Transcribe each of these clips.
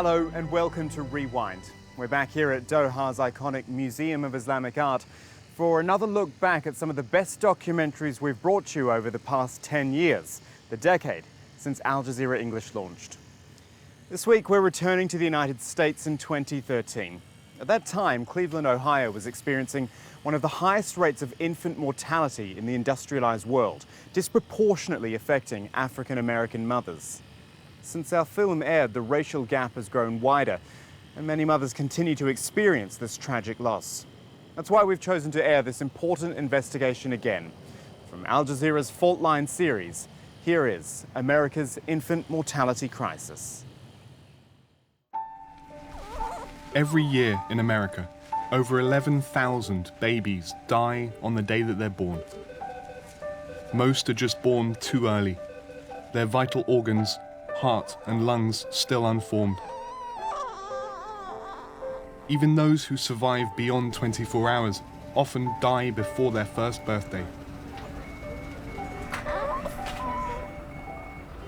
Hello and welcome to Rewind. We're back here at Doha's iconic Museum of Islamic Art for another look back at some of the best documentaries we've brought you over the past 10 years, the decade since Al Jazeera English launched. This week we're returning to the United States in 2013. At that time, Cleveland, Ohio was experiencing one of the highest rates of infant mortality in the industrialized world, disproportionately affecting African American mothers. Since our film aired, the racial gap has grown wider, and many mothers continue to experience this tragic loss. That's why we've chosen to air this important investigation again. From Al Jazeera's Fault Line series, here is America's infant mortality crisis. Every year in America, over 11,000 babies die on the day that they're born. Most are just born too early. Their vital organs, heart and lungs, still unformed. Even those who survive beyond 24 hours often die before their first birthday.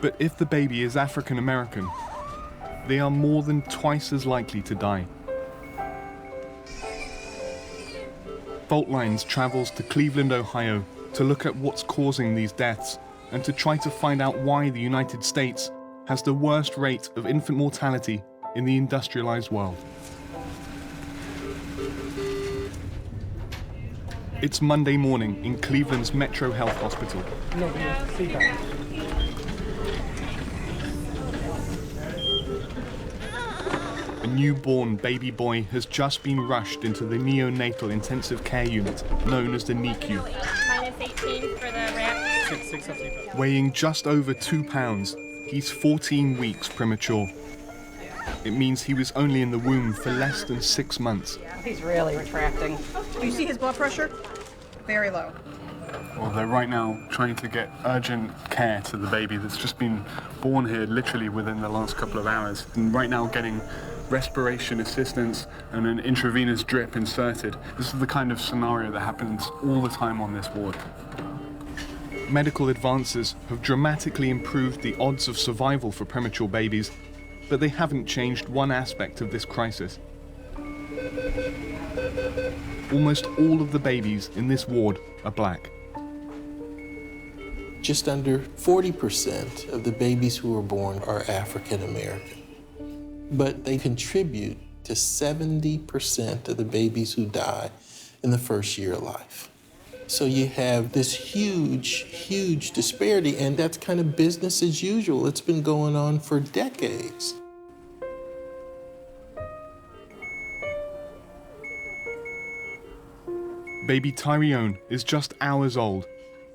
But if the baby is African American, they are more than twice as likely to die. Fault Lines travels to Cleveland, Ohio to look at what's causing these deaths and to try to find out why the United States has the worst rate of infant mortality in the industrialized world. It's Monday morning in Cleveland's Metro Health Hospital. A newborn baby boy has just been rushed into the neonatal intensive care unit, known as the NICU. -18 for the wrap. Weighing just over 2 pounds, he's 14 weeks premature. It means he was only in the womb for less than 6 months. He's really retracting. Do you see his blood pressure? Very low. Well, they're right now trying to get urgent care to the baby that's just been born here literally within the last couple of hours. And right now getting respiration assistance and an intravenous drip inserted. This is the kind of scenario that happens all the time on this ward. Medical advances have dramatically improved the odds of survival for premature babies, but they haven't changed one aspect of this crisis. Almost all of the babies in this ward are black. Just under 40% of the babies who are born are African American, but they contribute to 70% of the babies who die in the first year of life. So you have this huge disparity, and that's kind of business as usual. It's been going on for decades. Baby Tyrione is just hours old,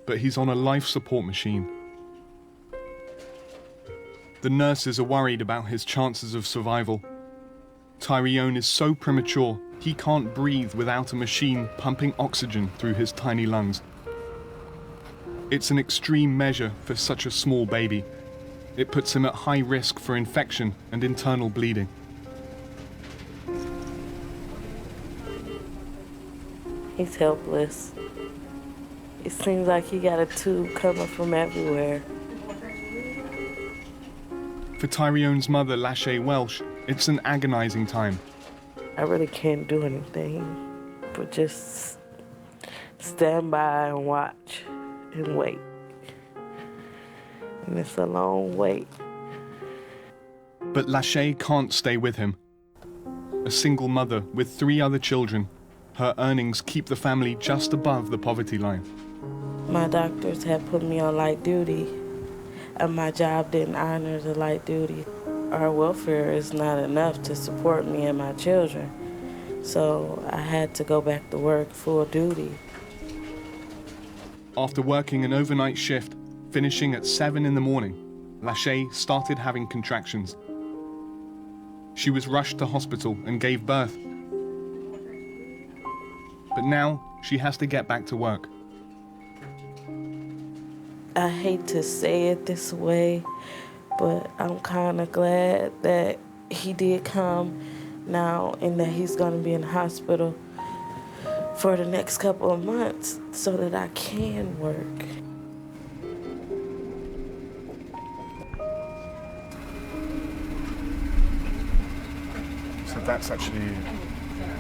but he's on a life support machine. The nurses are worried about his chances of survival. Tyrione is so premature, he can't breathe without a machine pumping oxygen through his tiny lungs. It's an extreme measure for such a small baby. It puts him at high risk for infection and internal bleeding. He's helpless. It seems like he got a tube coming from everywhere. For Tyrione's mother, Lachey Welsh, it's an agonizing time. I really can't do anything but just stand by and watch and wait. And it's a long wait. But Lachey can't stay with him. A single mother with 3 other children, her earnings keep the family just above the poverty line. My doctors have put me on light duty, and my job didn't honor the light duty. Our welfare is not enough to support me and my children, so I had to go back to work full duty. After working an overnight shift, finishing at 7 in the morning, Lachey started having contractions. She was rushed to hospital and gave birth. But now she has to get back to work. I hate to say it this way, but I'm kind of glad that he did come now and that he's going to be in the hospital for the next couple of months so that I can work. That's actually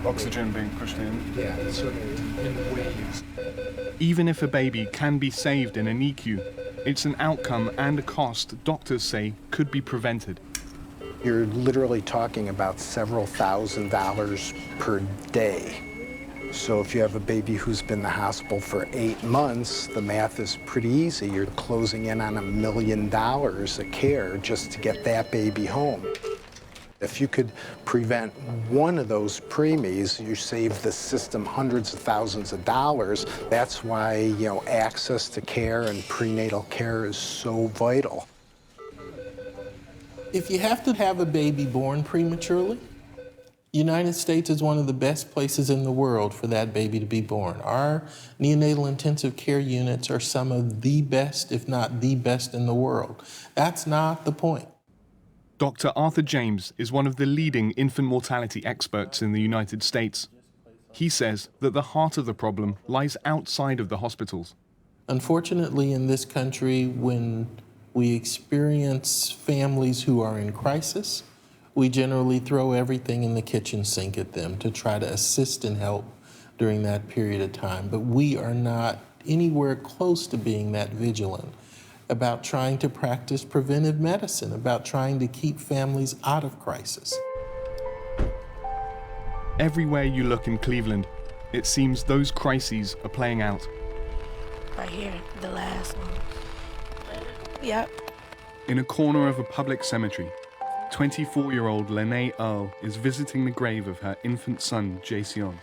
oxygen being pushed in. Yeah, it's sort of in waves. Even if a baby can be saved in an NICU, it's an outcome and a cost doctors say could be prevented. You're literally talking about several $1,000s per day. So if you have a baby who's been in the hospital for 8 months, the math is pretty easy. You're closing in on $1 million of care just to get that baby home. If you could prevent one of those preemies, you save the system hundreds of thousands of dollars. That's why, you know, access to care and prenatal care is so vital. If you have to have a baby born prematurely, the United States is one of the best places in the world for that baby to be born. Our neonatal intensive care units are some of the best, if not the best in the world. That's not the point. Dr. Arthur James is one of the leading infant mortality experts in the United States. He says that the heart of the problem lies outside of the hospitals. Unfortunately, in this country, when we experience families who are in crisis, we generally throw everything in the kitchen sink at them to try to assist and help during that period of time. But we are not anywhere close to being that vigilant about trying to practice preventive medicine, about trying to keep families out of crisis. Everywhere you look in Cleveland, it seems those crises are playing out. Right here, the last one. Yep. In a corner of a public cemetery, 24-year-old Lene Earl is visiting the grave of her infant son, Jason.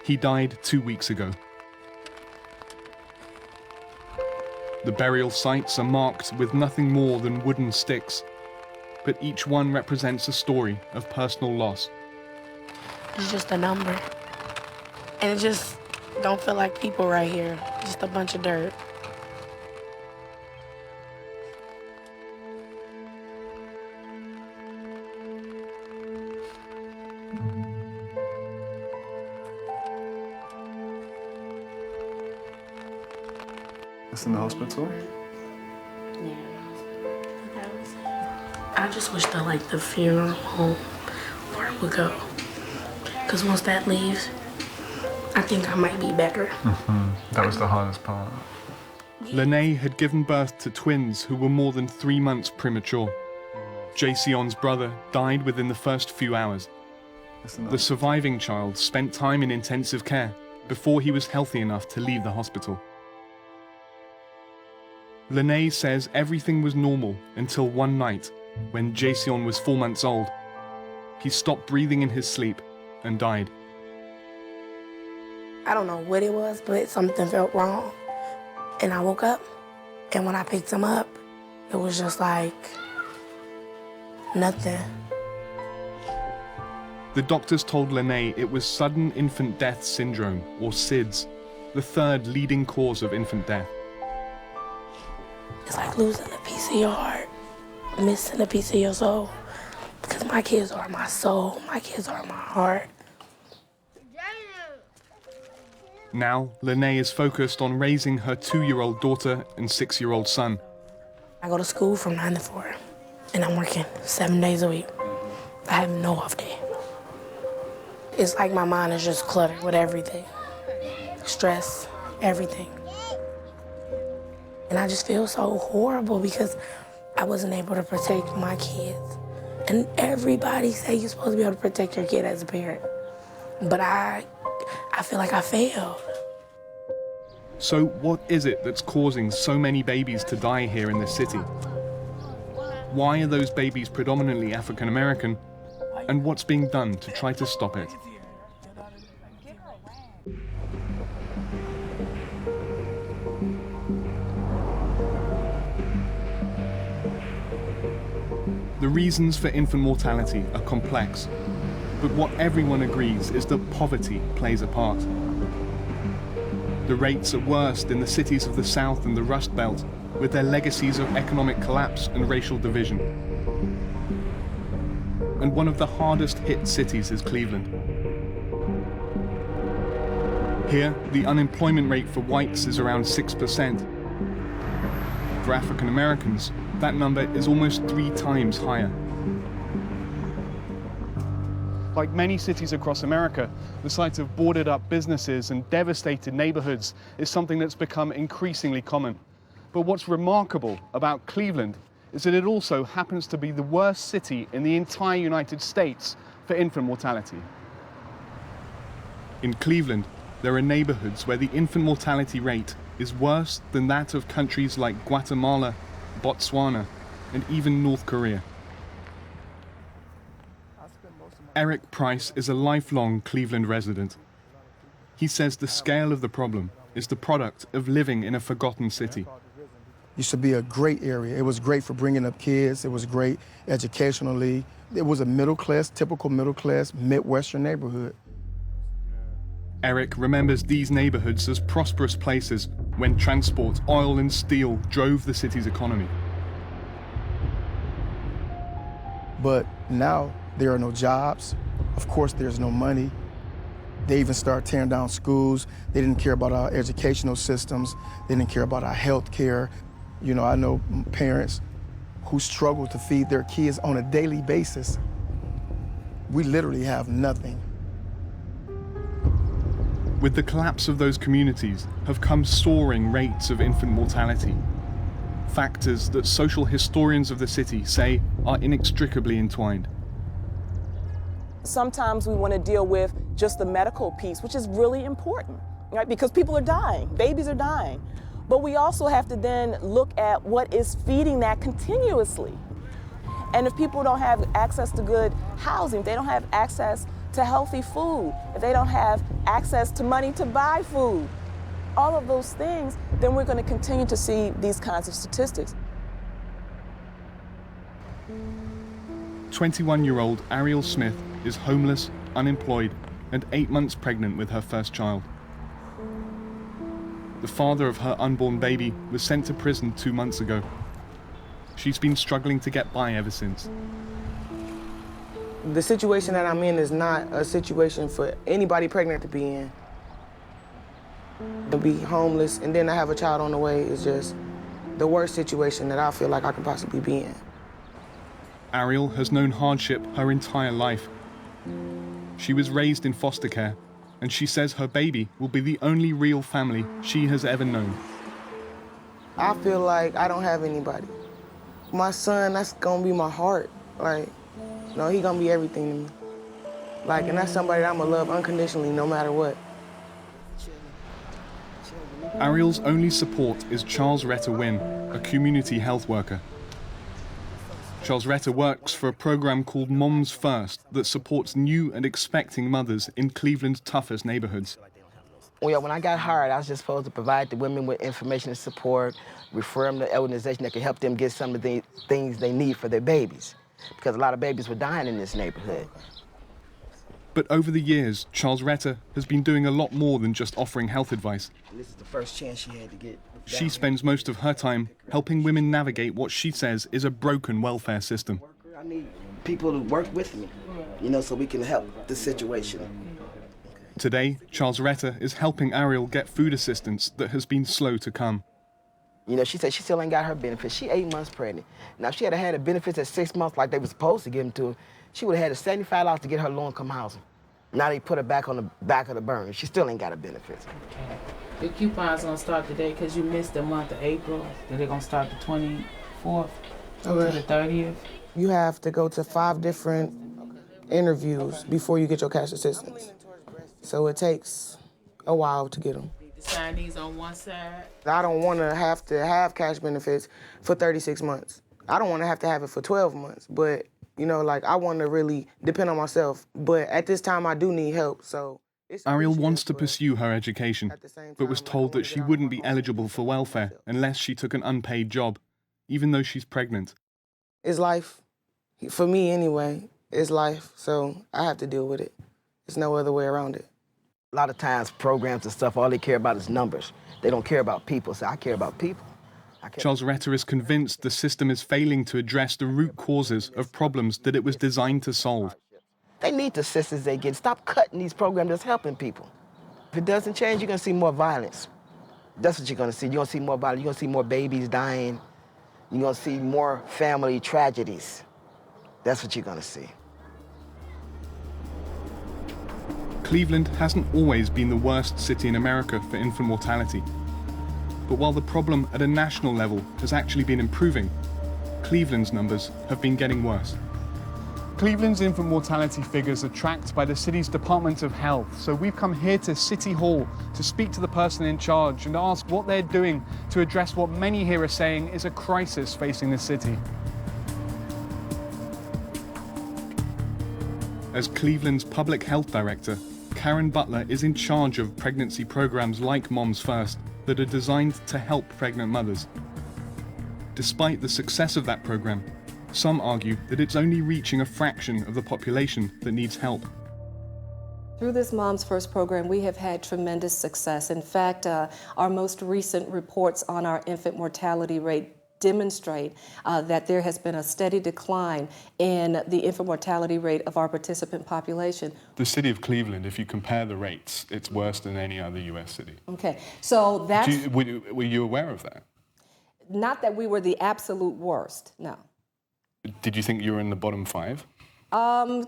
He died 2 weeks ago. The burial sites are marked with nothing more than wooden sticks, but each one represents a story of personal loss. It's just a number. And it just don't feel like people right here. Just a bunch of dirt. It's in the hospital. Yeah. I just wish that like the funeral home where it would go. Because once that leaves, I think I might be better. That was the hardest part. Lene had given birth to twins who were more than 3 months premature. Jason's brother died within the first few hours. The surviving child spent time in intensive care before he was healthy enough to leave the hospital. Lene says everything was normal until one night when Jason was 4 months old. He stopped breathing in his sleep and died. I don't know what it was, but something felt wrong. And I woke up, and when I picked him up, it was just like nothing. The doctors told Lene it was sudden infant death syndrome, or SIDS, the third leading cause of infant death. It's like losing a piece of your heart, missing a piece of your soul. Because my kids are my soul, my kids are my heart. Now, Lene is focused on raising her 2-year-old daughter and 6-year-old son. I go to school from 9 to 4, and I'm working 7 days a week. I have no off day. It's like my mind is just cluttered with everything. Stress, everything. And I just feel so horrible because I wasn't able to protect my kids. And everybody say you're supposed to be able to protect your kid as a parent. But I feel like I failed. So what is it that's causing so many babies to die here in the city? Why are those babies predominantly African American? And what's being done to try to stop it? The reasons for infant mortality are complex, but what everyone agrees is that poverty plays a part. The rates are worst in the cities of the South and the Rust Belt, with their legacies of economic collapse and racial division. And one of the hardest hit cities is Cleveland. Here, the unemployment rate for whites is around 6%. For African Americans, that number is almost 3 times higher. Like many cities across America, the sight of boarded up businesses and devastated neighborhoods is something that's become increasingly common. But what's remarkable about Cleveland is that it also happens to be the worst city in the entire United States for infant mortality. In Cleveland, there are neighborhoods where the infant mortality rate is worse than that of countries like Guatemala, Botswana, and even North Korea. Eric Price is a lifelong Cleveland resident. He says the scale of the problem is the product of living in a forgotten city. Used to be a great area. It was great for bringing up kids. It was great educationally. It was a middle class, typical middle class, Midwestern neighborhood. Eric remembers these neighborhoods as prosperous places when transport, oil and steel drove the city's economy. But now there are no jobs. Of course, there's no money. They even start tearing down schools. They didn't care about our educational systems. They didn't care about our health care. You know, I know parents who struggle to feed their kids on a daily basis. We literally have nothing. With the collapse of those communities have come soaring rates of infant mortality. Factors that social historians of the city say are inextricably entwined. Sometimes we want to deal with just the medical piece, which is really important, right? Because people are dying, babies are dying. But we also have to then look at what is feeding that continuously. And if people don't have access to good housing, if they don't have access to healthy food, if they don't have access to money to buy food, all of those things, then we're going to continue to see these kinds of statistics. 21-year-old Ariel Smith is homeless, unemployed, and 8 months pregnant with her first child. The father of her unborn baby was sent to prison 2 months ago. She's been struggling to get by ever since. The situation that I'm in is not a situation for anybody pregnant to be in. To be homeless and then to have a child on the way is just the worst situation that I feel like I could possibly be in. Ariel has known hardship her entire life. She was raised in foster care, and she says her baby will be the only real family she has ever known. I feel like I don't have anybody. My son, that's gonna be my heart. Like, no, he gonna be everything to me. Like, and that's somebody that I'm gonna love unconditionally no matter what. Ariel's only support is Charles Retter Wynn, a community health worker. Charles Retter works for a program called Moms First that supports new and expecting mothers in Cleveland's toughest neighborhoods. Well, when I got hired, I was just supposed to provide the women with information and support, refer them to an organization that can help them get some of the things they need for their babies, because a lot of babies were dying in this neighborhood. But over the years, Charles Retter has been doing a lot more than just offering health advice. This is the first chance she had to get. She spends most of her time helping women navigate what she says is a broken welfare system. I need people to work with me, you know, so we can help the situation. Today, Charles Retter is helping Ariel get food assistance that has been slow to come. You know, she said she still ain't got her benefits. She 8 months pregnant. Now, if she had had the benefits at 6 months like they were supposed to give them to her, she would have had $75 to get her low-income housing. Now they put her back on the back of the burner. She still ain't got her benefits. Okay. The coupon's gonna start today because you missed the month of April. They're gonna start the 24th to the 30th. You have to go to 5 different interviews before you get your cash assistance. So it takes a while to get them. Sign these on one side. I don't want to have cash benefits for 36 months. I don't want to have it for 12 months, but you know, like I want to really depend on myself. But at this time, I do need help, so. Ariel wants to pursue her education, but was told that she wouldn't be eligible for welfare unless she took an unpaid job, even though she's pregnant. It's life. For me, anyway, it's life, so I have to deal with it. There's no other way around it. A lot of times, programs and stuff, all they care about is numbers. They don't care about people, so I care about people. Charles Retter is convinced the system is failing to address the root causes of problems that it was designed to solve. They need the assistance they get. Stop cutting these programs that's helping people. If it doesn't change, you're gonna see more violence. That's what you're gonna see. You're gonna see more violence. You're gonna see more babies dying. You're gonna see more family tragedies. That's what you're gonna see. Cleveland hasn't always been the worst city in America for infant mortality. But while the problem at a national level has actually been improving, Cleveland's numbers have been getting worse. Cleveland's infant mortality figures are tracked by the city's Department of Health, so we've come here to City Hall to speak to the person in charge and ask what they're doing to address what many here are saying is a crisis facing the city. As Cleveland's public health director, Karen Butler is in charge of pregnancy programs like Moms First that are designed to help pregnant mothers. Despite the success of that program, some argue that it's only reaching a fraction of the population that needs help. Through this Moms First program, we have had tremendous success. In fact, our most recent reports on our infant mortality rate demonstrate that there has been a steady decline in the infant mortality rate of our participant population. The city of Cleveland, if you compare the rates, it's worse than any other US city. Okay, so that's... Were you aware of that? Not that we were the absolute worst, no. Did you think you were in the bottom 5?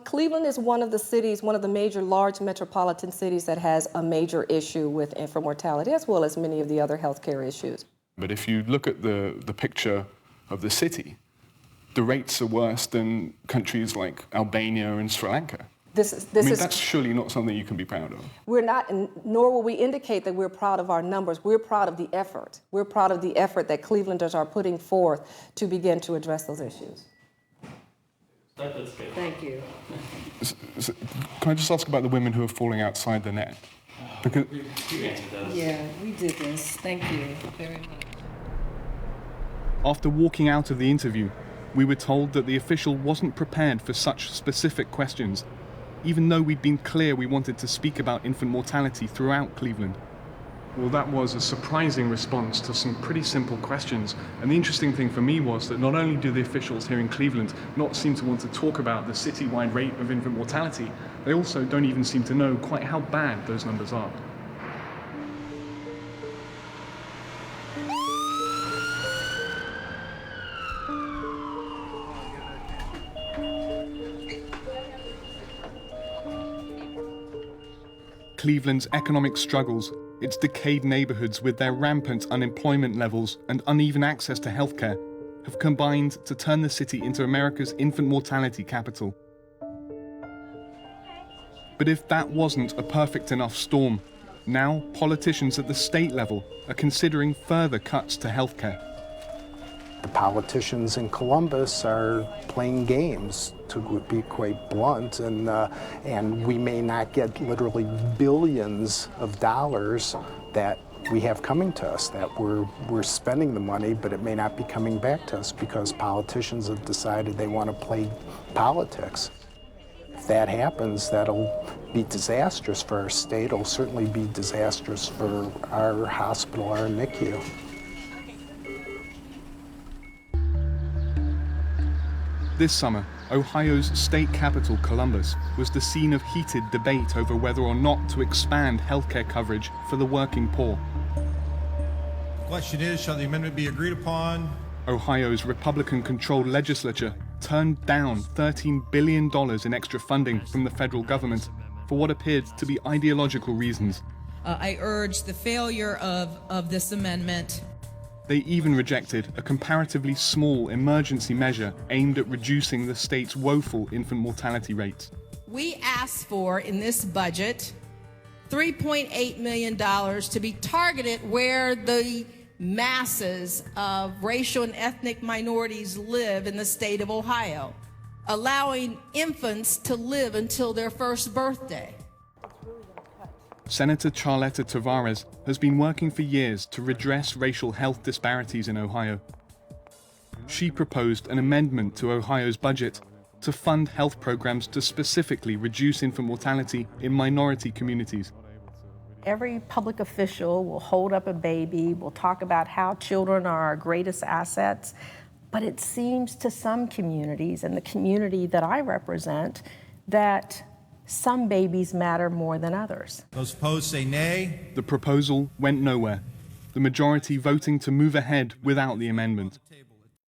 Cleveland is one of the cities, one of the major large metropolitan cities that has a major issue with infant mortality, as well as many of the other healthcare issues. But if you look at the picture of the city, the rates are worse than countries like Albania and Sri Lanka. That's surely not something you can be proud of. We're not, nor will we indicate that we're proud of our numbers. We're proud of the effort. We're proud of the effort that Clevelanders are putting forth to begin to address those issues. Thank you. Can I just ask about the women who are falling outside the net? Because yeah, we did this. Thank you very much. After walking out of the interview, we were told that the official wasn't prepared for such specific questions, even though we'd been clear we wanted to speak about infant mortality throughout Cleveland. Well, that was a surprising response to some pretty simple questions. And the interesting thing for me was that not only do the officials here in Cleveland not seem to want to talk about the citywide rate of infant mortality, they also don't even seem to know quite how bad those numbers are. Cleveland's economic struggles, its decayed neighborhoods with their rampant unemployment levels and uneven access to healthcare, have combined to turn the city into America's infant mortality capital. But if that wasn't a perfect enough storm, now politicians at the state level are considering further cuts to healthcare. The politicians in Columbus are playing games, to be quite blunt, and we may not get literally billions of dollars that we have coming to us, that we're spending the money, but it may not be coming back to us because politicians have decided they want to play politics. If that happens, that'll be disastrous for our state. It'll certainly be disastrous for our hospital, our NICU. This summer, Ohio's state capital, Columbus, was the scene of heated debate over whether or not to expand healthcare coverage for the working poor. The question is, shall the amendment be agreed upon? Ohio's Republican-controlled legislature turned down $13 billion in extra funding from the federal government for what appeared to be ideological reasons. I urge the failure of this amendment. They even rejected a comparatively small emergency measure aimed at reducing the state's woeful infant mortality rates. We asked for, in this budget, $3.8 million to be targeted where the masses of racial and ethnic minorities live in the state of Ohio, allowing infants to live until their first birthday. Senator Charletta Tavares has been working for years to redress racial health disparities in Ohio. She proposed an amendment to Ohio's budget to fund health programs to specifically reduce infant mortality in minority communities. Every public official will hold up a baby, will talk about how children are our greatest assets, but it seems to some communities, and the community that I represent, that some babies matter more than others. Those opposed say nay. The proposal went nowhere, the majority voting to move ahead without the amendment.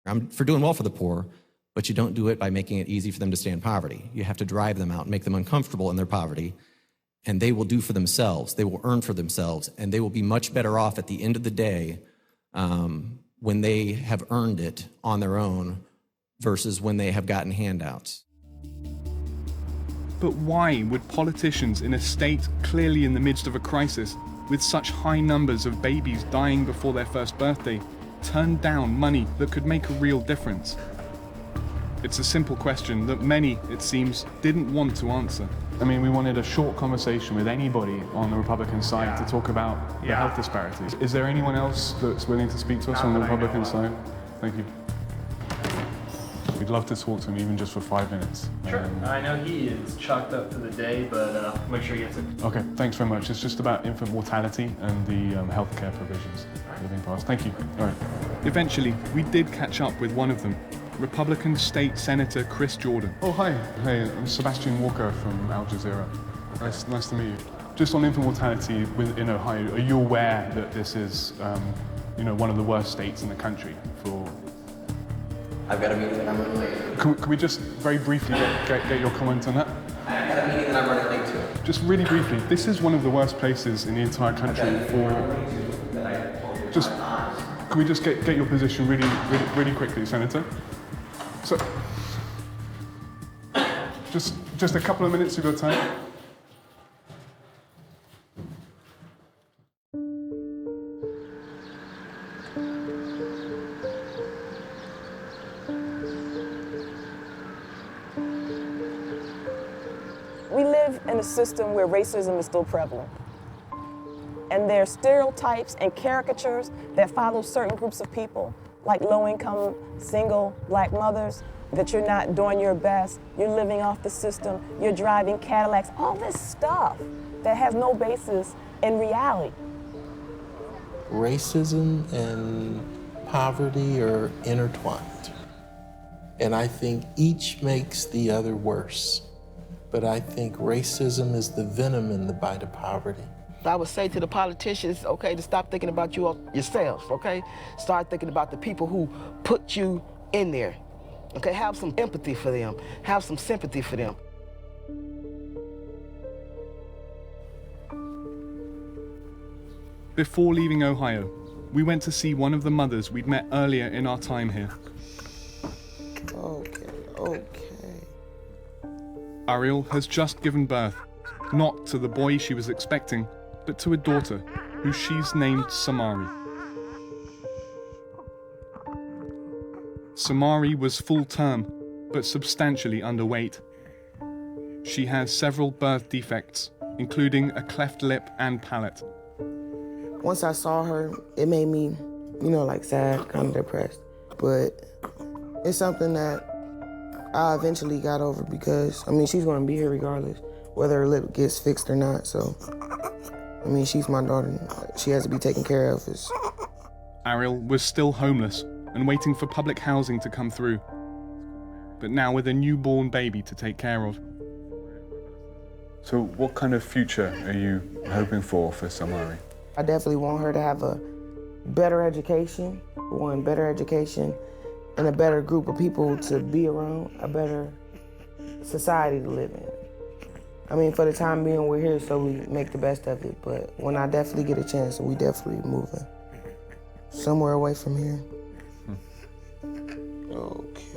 I'm for doing well for the poor, but you don't do it by making it easy for them to stay in poverty. You have to drive them out and make them uncomfortable in their poverty and they will do for themselves. They will earn for themselves, and they will be much better off at the end of the day when they have earned it on their own versus when they have gotten handouts. But why would politicians in a state clearly in the midst of a crisis, with such high numbers of babies dying before their first birthday, turn down money that could make a real difference? It's a simple question that many, it seems, didn't want to answer. I mean, we wanted a short conversation with anybody on the Republican side to talk about the health disparities. Is there anyone else that's willing to speak to us on the Republican side? Thank you. We'd love to talk to him even just for 5 minutes. Sure. I know he is chalked up for the day, but make sure he gets it. Okay, thanks very much. It's just about infant mortality and the healthcare provisions that have been passed. Thank you. All right. Eventually, we did catch up with one of them, Republican State Senator Chris Jordan. Oh, hi. Hey, I'm Sebastian Walker from Al Jazeera. Nice to meet you. Just on infant mortality in Ohio, are you aware that this is, one of the worst states in the country for... I've got a meeting that I'm running late. Can we just very briefly get your comment on that? I've got a meeting that I'm running late to. Just really briefly, this is one of the worst places in the entire country for... Just, can we just get your position really quickly, Senator? So, just a couple of minutes of your time. We live in a system where racism is still prevalent. And there are stereotypes and caricatures that follow certain groups of people, like low-income, single, black mothers, that you're not doing your best, you're living off the system, you're driving Cadillacs, all this stuff that has no basis in reality. Racism and poverty are intertwined. And I think each makes the other worse. But I think racism is the venom in the bite of poverty. I would say to the politicians, okay, to stop thinking about yourselves, okay? Start thinking about the people who put you in there. Okay, have some empathy for them. Have some sympathy for them. Before leaving Ohio, we went to see one of the mothers we'd met earlier in our time here. Okay. Ariel has just given birth, not to the boy she was expecting, but to a daughter, who she's named Samari. Samari was full term, but substantially underweight. She has several birth defects, including a cleft lip and palate. Once I saw her, it made me, sad, kind of depressed. But it's something that I eventually got over because, she's gonna be here regardless, whether her lip gets fixed or not, so. She's my daughter. She has to be taken care of. Ariel was still homeless and waiting for public housing to come through, but now with a newborn baby to take care of. So what kind of future are you hoping for Samari? I definitely want her to have a better education, and a better group of people to be around, a better society to live in. For the time being, we're here, so we make the best of it. But when I definitely get a chance, we definitely moving somewhere away from here. Okay.